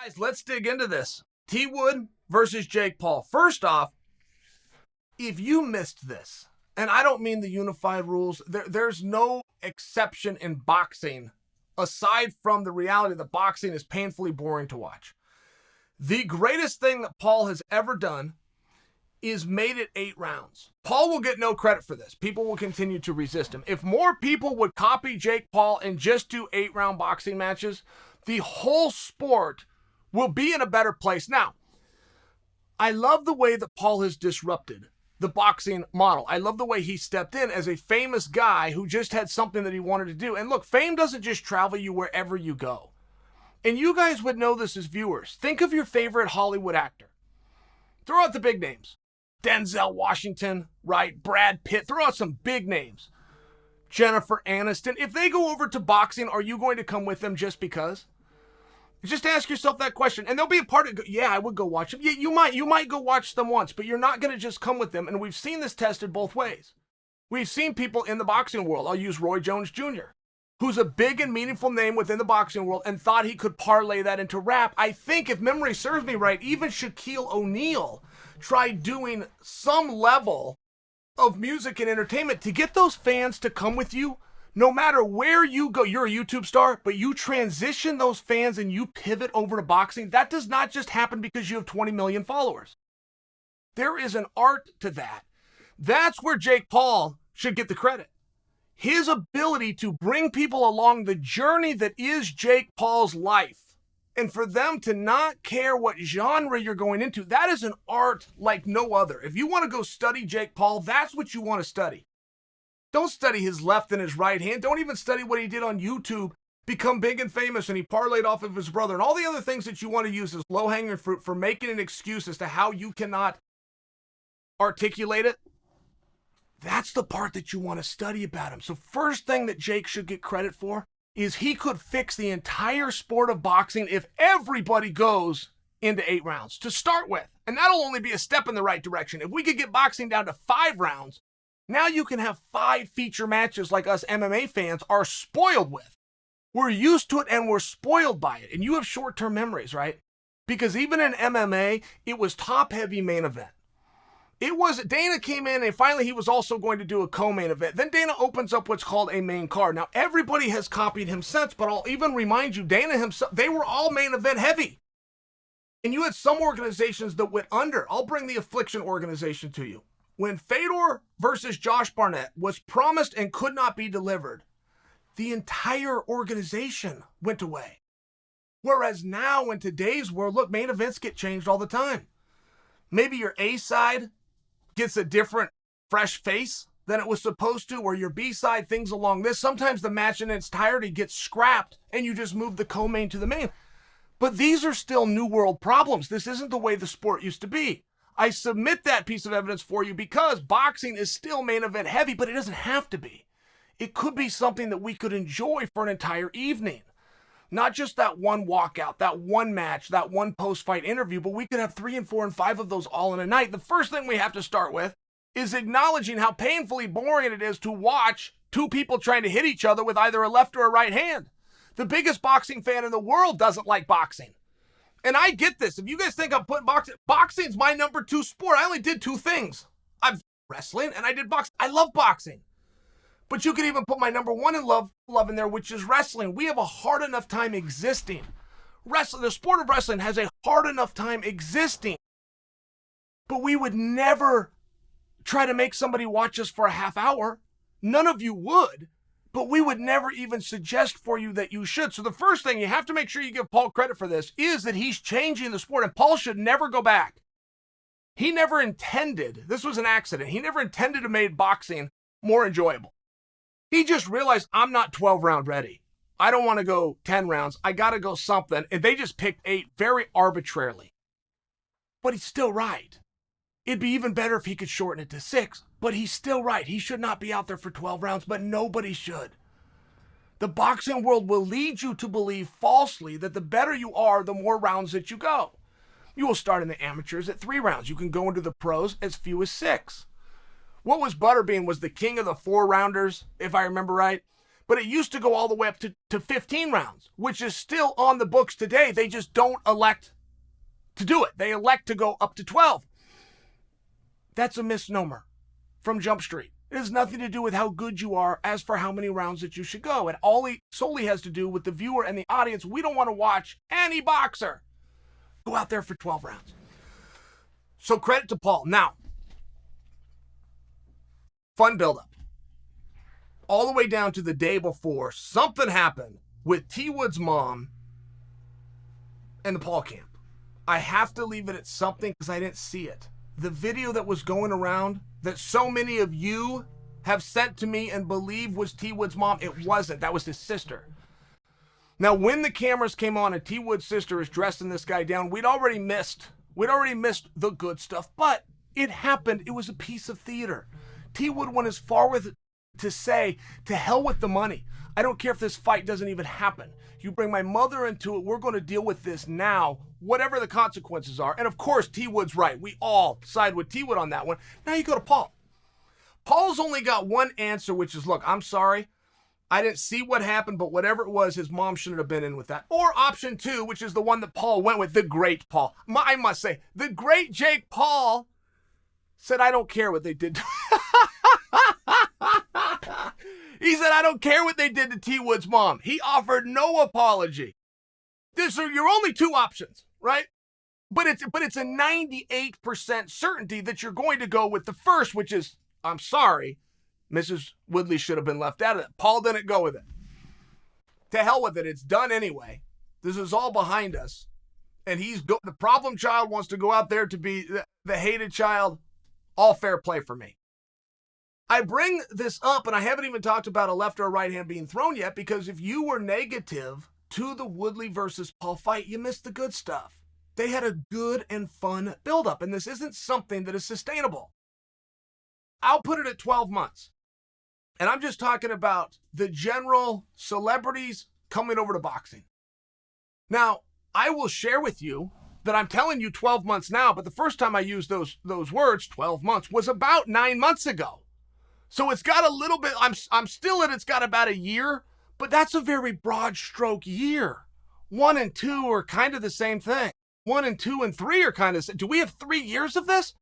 Guys, let's dig into this. T. Wood versus Jake Paul. First off, if you missed this, and I don't mean the unified rules, there's no exception in boxing aside from the reality that boxing is painfully boring to watch. The greatest thing that Paul has ever done is made it 8 rounds. Paul will get no credit for this. People will continue to resist him. If more people would copy Jake Paul and just do 8-round boxing matches, the whole sport will be in a better place. Now, I love the way that Paul has disrupted the boxing model. I love the way he stepped in as a famous guy who just had something that he wanted to do. And look, fame doesn't just travel you wherever you go. And you guys would know this as viewers. Think of your favorite Hollywood actor. Throw out the big names. Denzel Washington, right? Brad Pitt. Throw out some big names. Jennifer Aniston. If they go over to boxing, are you going to come with them just because? Just ask yourself that question. And they'll be a part of it. Yeah, I would go watch them. Yeah, you might go watch them once, but you're not going to just come with them. And we've seen this tested both ways. We've seen people in the boxing world. I'll use Roy Jones Jr., who's a big and meaningful name within the boxing world and thought he could parlay that into rap. I think, if memory serves me right, even Shaquille O'Neal tried doing some level of music and entertainment to get those fans to come with you. No matter where you go, you're a YouTube star, but you transition those fans and you pivot over to boxing. That does not just happen because you have 20 million followers. There is an art to that. That's where Jake Paul should get the credit. His ability to bring people along the journey that is Jake Paul's life, and for them to not care what genre you're going into, that is an art like no other. If you want to go study Jake Paul, that's what you want to study. Don't study his left and his right hand. Don't even study what he did on YouTube, become big and famous, and he parlayed off of his brother, and all the other things that you want to use as low-hanging fruit for making an excuse as to how you cannot articulate it. That's the part that you want to study about him. So first thing that Jake should get credit for is he could fix the entire sport of boxing if everybody goes into 8 rounds to start with. And that'll only be a step in the right direction. If we could get boxing down to 5 rounds, now you can have 5 feature matches like us MMA fans are spoiled with. We're used to it and we're spoiled by it. And you have short-term memories, right? Because even in MMA, it was top-heavy main event. Dana came in and finally he was also going to do a co-main event. Then Dana opens up what's called a main card. Now, everybody has copied him since, but I'll even remind you, Dana himself, they were all main event heavy. And you had some organizations that went under. I'll bring the Affliction organization to you. When Fedor versus Josh Barnett was promised and could not be delivered, the entire organization went away. Whereas now in today's world, look, main events get changed all the time. Maybe your A side gets a different, fresh face than it was supposed to, or your B-side, things along this. Sometimes the match in its entirety gets scrapped and you just move the co-main to the main. But these are still new world problems. This isn't the way the sport used to be. I submit that piece of evidence for you because boxing is still main event heavy, but it doesn't have to be. It could be something that we could enjoy for an entire evening. Not just that one walkout, that one match, that one post-fight interview, but we could have 3 and 4 and 5 of those all in a night. The first thing we have to start with is acknowledging how painfully boring it is to watch 2 people trying to hit each other with either a left or a right hand. The biggest boxing fan in the world doesn't like boxing. And I get this. If you guys think I'm putting boxing's my number 2 sport. I only did 2 things. I'm wrestling and I did boxing. I love boxing. But you could even put my number 1 in love in there, which is wrestling. We have a hard enough time existing. The sport of wrestling has a hard enough time existing. But we would never try to make somebody watch us for a half hour. None of you would. But we would never even suggest for you that you should. So the first thing you have to make sure you give Paul credit for this is that he's changing the sport. And Paul should never go back. He never intended, this was an accident. He never intended to make boxing more enjoyable. He just realized, I'm not 12-round ready. I don't want to go 10 rounds. I got to go something. And they just picked 8 very arbitrarily. But he's still right. It'd be even better if he could shorten it to 6. But he's still right. He should not be out there for 12 rounds, but nobody should. The boxing world will lead you to believe falsely that the better you are, the more rounds that you go. You will start in the amateurs at 3 rounds. You can go into the pros as few as 6. What was Butterbean was the king of the 4-rounders, if I remember right. But it used to go all the way up to 15 rounds, which is still on the books today. They just don't elect to do it. They elect to go up to 12. That's a misnomer from Jump Street. It has nothing to do with how good you are as for how many rounds that you should go. It solely has to do with the viewer and the audience. We don't want to watch any boxer go out there for 12 rounds. So credit to Paul. Now, fun buildup. All the way down to the day before, something happened with T. Wood's mom and the Paul camp. I have to leave it at something because I didn't see it. The video that was going around that so many of you have sent to me and believe was T. Wood's mom, it wasn't. That was his sister. Now, when the cameras came on and T. Wood's sister is dressing this guy down, we'd already missed the good stuff, but it happened. It was a piece of theater. T. Wood went as far with to say, to hell with the money. I don't care if this fight doesn't even happen. You bring my mother into it, we're going to deal with this now, whatever the consequences are. And of course, T. Wood's right. We all side with T. Wood on that one. Now you go to Paul. Paul's only got one answer, which is, look, I'm sorry. I didn't see what happened, but whatever it was, his mom shouldn't have been in with that. Or option 2, which is the one that Paul went with, the great Paul. I must say, the great Jake Paul said, I don't care what they did to He said, I don't care what they did to T. Wood's mom. He offered no apology. These are your only 2 options, right? But it's a 98% certainty that you're going to go with the first, which is, I'm sorry, Mrs. Woodley should have been left out of it. Paul didn't go with it. To hell with it. It's done anyway. This is all behind us. And the problem child wants to go out there to be the hated child. All fair play for me. I bring this up, and I haven't even talked about a left or a right hand being thrown yet, because if you were negative to the Woodley versus Paul fight, you missed the good stuff. They had a good and fun buildup, and this isn't something that is sustainable. I'll put it at 12 months. And I'm just talking about the general celebrities coming over to boxing. Now, I will share with you that I'm telling you 12 months now, but the first time I used those words, 12 months, was about 9 months ago. So it's got a little bit, I'm still it's got about a year, but that's a very broad stroke year. 1 and 2 are kind of the same thing. 1 and 2 and 3 are kind of the same. Do we have 3 years of this?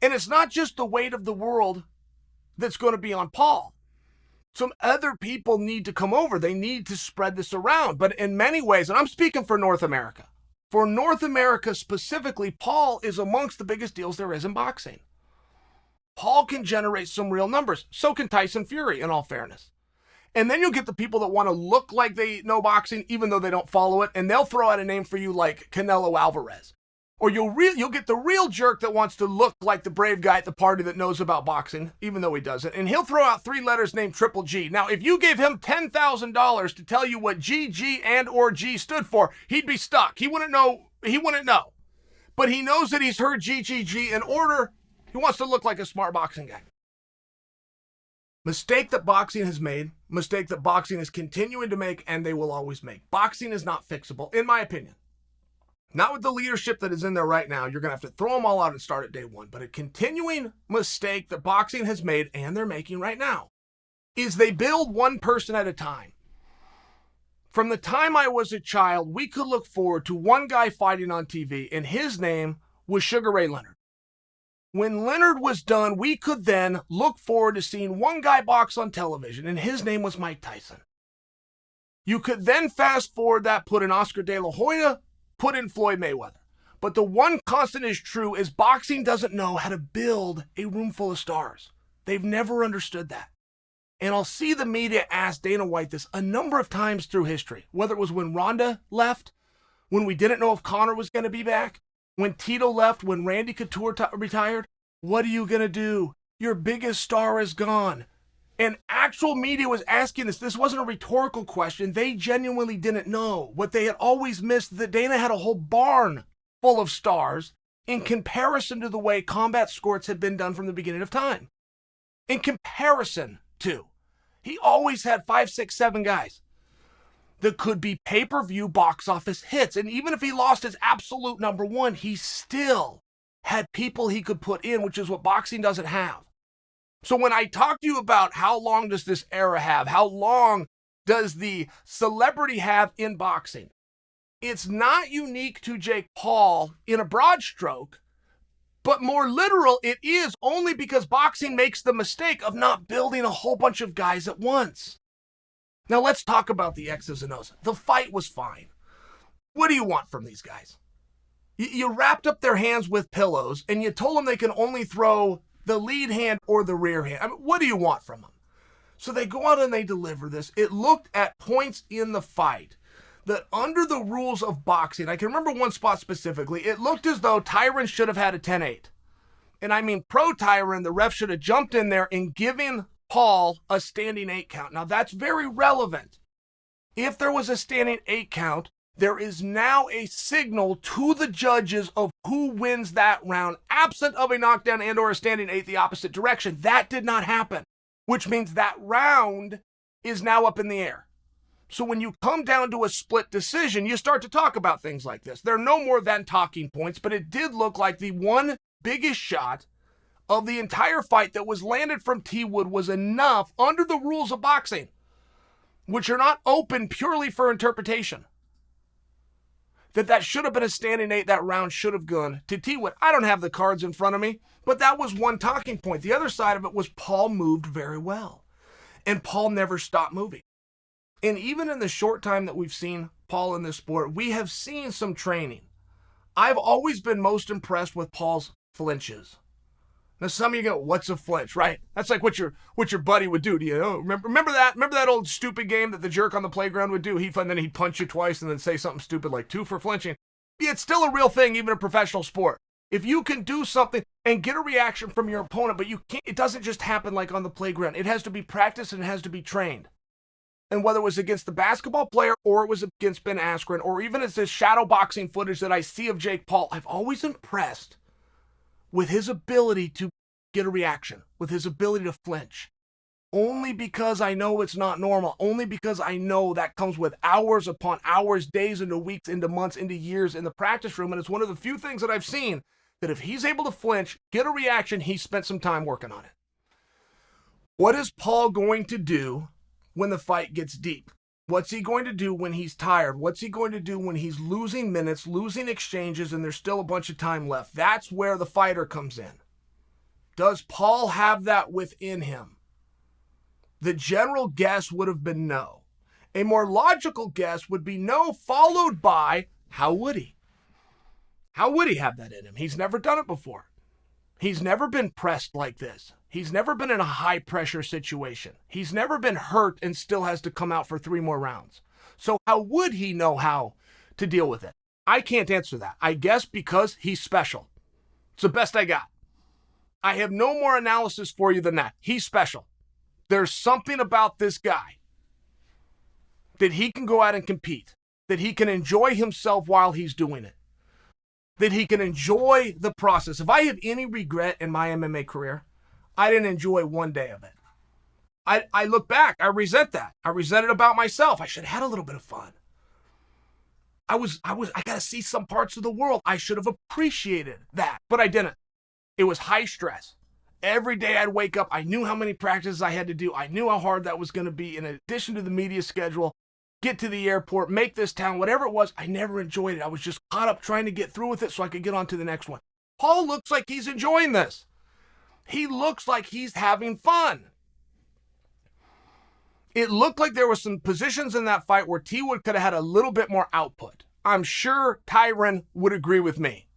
And it's not just the weight of the world that's going to be on Paul. Some other people need to come over. They need to spread this around. But in many ways, and I'm speaking for North America, for North America specifically, Paul is amongst the biggest deals there is in boxing. Paul can generate some real numbers. So can Tyson Fury, in all fairness. And then you'll get the people that want to look like they know boxing, even though they don't follow it, and they'll throw out a name for you like Canelo Alvarez. Or you'll get the real jerk that wants to look like the brave guy at the party that knows about boxing, even though he doesn't. And he'll throw out 3 letters named Triple G. Now, if you gave him $10,000 to tell you what GG and or G stood for, he'd be stuck. He wouldn't know. But he knows that he's heard GGG in order. He wants to look like a smart boxing guy. Mistake that boxing has made, mistake that boxing is continuing to make, and they will always make. Boxing is not fixable, in my opinion. Not with the leadership that is in there right now. You're going to have to throw them all out and start at day 1. But a continuing mistake that boxing has made, and they're making right now, is they build one person at a time. From the time I was a child, we could look forward to one guy fighting on TV, and his name was Sugar Ray Leonard. When Leonard was done, we could then look forward to seeing one guy box on television, and his name was Mike Tyson. You could then fast forward that, put in Oscar De La Hoya, put in Floyd Mayweather. But the one constant is true is boxing doesn't know how to build a room full of stars. They've never understood that. And I'll see the media ask Dana White this a number of times through history, whether it was when Ronda left, when we didn't know if Conor was going to be back, when Tito left, when Randy Couture retired. What are you going to do? Your biggest star is gone. And actual media was asking this. This wasn't a rhetorical question. They genuinely didn't know. What they had always missed, that Dana had a whole barn full of stars in comparison to the way combat sports had been done from the beginning of time. In comparison to. He always had 5, 6, 7 guys that could be pay-per-view box office hits. And even if he lost his absolute number 1, he still had people he could put in, which is what boxing doesn't have. So when I talk to you about how long does this era have, how long does the celebrity have in boxing, it's not unique to Jake Paul in a broad stroke, but more literal, it is only because boxing makes the mistake of not building a whole bunch of guys at once. Now let's talk about the X's and O's. The fight was fine. What do you want from these guys? You wrapped up their hands with pillows and you told them they can only throw the lead hand or the rear hand. I mean, what do you want from them? So they go out and they deliver this. It looked at points in the fight that under the rules of boxing, I can remember one spot specifically, it looked as though Tyron should have had a 10-8. And I mean pro Tyron, the ref should have jumped in there and given Paul a standing 8 count. Now that's very relevant. If there was a standing 8 count, there is now a signal to the judges of who wins that round, absent of a knockdown and or a standing 8 the opposite direction. That did not happen, which means that round is now up in the air. So when you come down to a split decision, you start to talk about things like this. They're no more than talking points, but it did look like the one biggest shot of the entire fight that was landed from T. Wood was enough under the rules of boxing, which are not open purely for interpretation, that should have been a standing 8. That round should have gone to T. Wood. I don't have the cards in front of me, but that was one talking point. The other side of it was Paul moved very well, and Paul never stopped moving. And even in the short time that we've seen Paul in this sport, we have seen some training. I've always been most impressed with Paul's flinches. Now some of you go, what's a flinch, right? That's like what your buddy would do to you. Oh, remember that old stupid game that the jerk on the playground would do? Then he'd punch you twice and then say something stupid like 2 for flinching. Yeah, it's still a real thing, even in professional sport. If you can do something and get a reaction from your opponent, but you can't, it doesn't just happen like on the playground. It has to be practiced and it has to be trained. And whether it was against the basketball player or it was against Ben Askren, or even it's this shadow boxing footage that I see of Jake Paul, I've always impressed with his ability to get a reaction, with his ability to flinch. Only because I know it's not normal, only because I know that comes with hours upon hours, days into weeks, into months, into years in the practice room. And it's one of the few things that I've seen that if he's able to flinch, get a reaction, he spent some time working on it. What is Paul going to do when the fight gets deep? What's he going to do when he's tired? What's he going to do when he's losing minutes, losing exchanges, and there's still a bunch of time left? That's where the fighter comes in. Does Paul have that within him? The general guess would have been no. A more logical guess would be no, followed by, how would he? How would he have that in him? He's never done it before. He's never been pressed like this. He's never been in a high-pressure situation. He's never been hurt and still has to come out for 3 more rounds. So how would he know how to deal with it? I can't answer that. I guess because he's special. It's the best I got. I have no more analysis for you than that. He's special. There's something about this guy that he can go out and compete, that he can enjoy himself while he's doing it, that he can enjoy the process. If I have any regret in my MMA career, I didn't enjoy one day of it. I look back, I resent that. I resent it about myself. I should have had a little bit of fun. I got to see some parts of the world. I should have appreciated that, but I didn't. It was high stress. Every day I'd wake up, I knew how many practices I had to do. I knew how hard that was going to be in addition to the media schedule, get to the airport, make this town, whatever it was. I never enjoyed it. I was just caught up trying to get through with it so I could get on to the next one. Paul looks like he's enjoying this. He looks like he's having fun. It looked like there were some positions in that fight where T. Wood could have had a little bit more output. I'm sure Tyron would agree with me.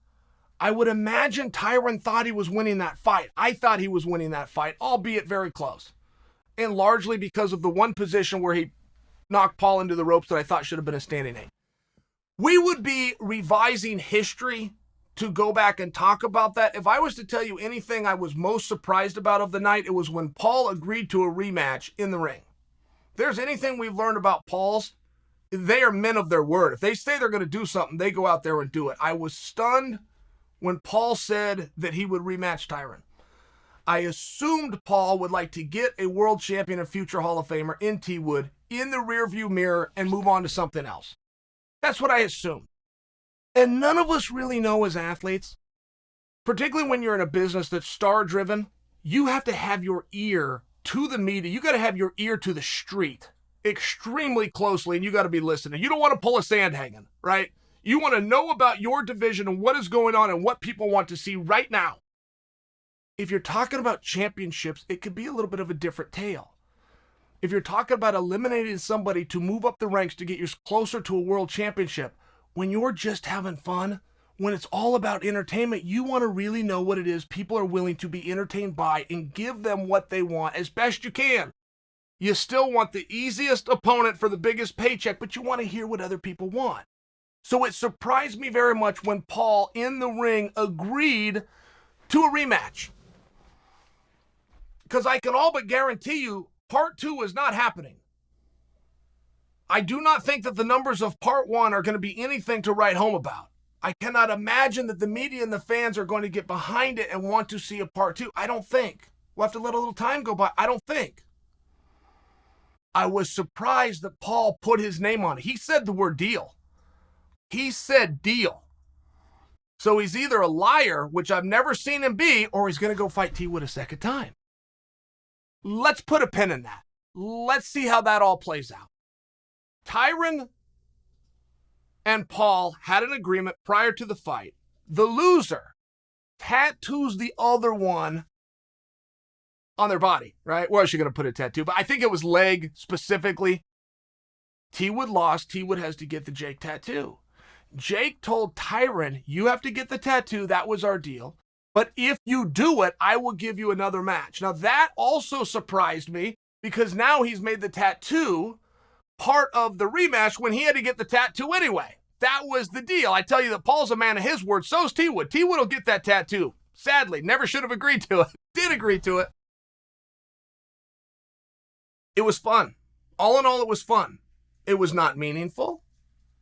I would imagine Tyron thought he was winning that fight. I thought he was winning that fight, albeit very close. And largely because of the one position where he knocked Paul into the ropes that I thought should have been a standing 8. We would be revising history to go back and talk about that. If I was to tell you anything I was most surprised about of the night, it was when Paul agreed to a rematch in the ring. If there's anything we've learned about Paul's, they are men of their word. If they say they're going to do something, they go out there and do it. I was stunned when Paul said that he would rematch Tyron. I assumed Paul would like to get a world champion and future Hall of Famer in T. Wood in the rearview mirror and move on to something else. That's what I assumed. And none of us really know as athletes, particularly when you're in a business that's star-driven, you have to have your ear to the media. You got to have your ear to the street extremely closely, and you got to be listening. You don't want to pull a sand hanging, right? You want to know about your division and what is going on and what people want to see right now. If you're talking about championships, it could be a little bit of a different tale. If you're talking about eliminating somebody to move up the ranks to get you closer to a world championship, when you're just having fun, when it's all about entertainment, you want to really know what it is people are willing to be entertained by and give them what they want as best you can. You still want the easiest opponent for the biggest paycheck, but you want to hear what other people want. So it surprised me very much when Paul in the ring agreed to a rematch. Because I can all but guarantee you, part 2 is not happening. I do not think that the numbers of part 1 are going to be anything to write home about. I cannot imagine that the media and the fans are going to get behind it and want to see a part 2. I don't think. We'll have to let a little time go by. I don't think. I was surprised that Paul put his name on it. He said the word deal. He said deal. So he's either a liar, which I've never seen him be, or he's going to go fight T Wood a second time. Let's put a pin in that. Let's see how that all plays out. Tyron and Paul had an agreement prior to the fight. The loser tattoos the other one on their body, right? Where else are you going to put a tattoo? But I think it was leg specifically. T Wood lost. T Wood has to get the Jake tattoo. Jake told Tyron, you have to get the tattoo. That was our deal. But if you do it, I will give you another match. Now, that also surprised me because now he's made the tattoo part of the rematch when he had to get the tattoo anyway. That was the deal. I tell you that Paul's a man of his word. So's T Wood. T Wood will get that tattoo. Sadly, never should have agreed to it. Did agree to it. It was fun. All in all, it was fun. It was not meaningful.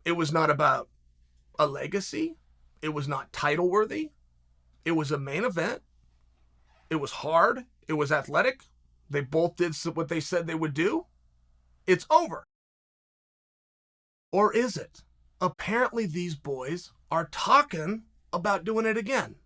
It was not about a legacy. It was not title worthy. It was a main event. It was hard. It was athletic. They both did what they said they would do. It's over. Or is it? Apparently these boys are talking about doing it again.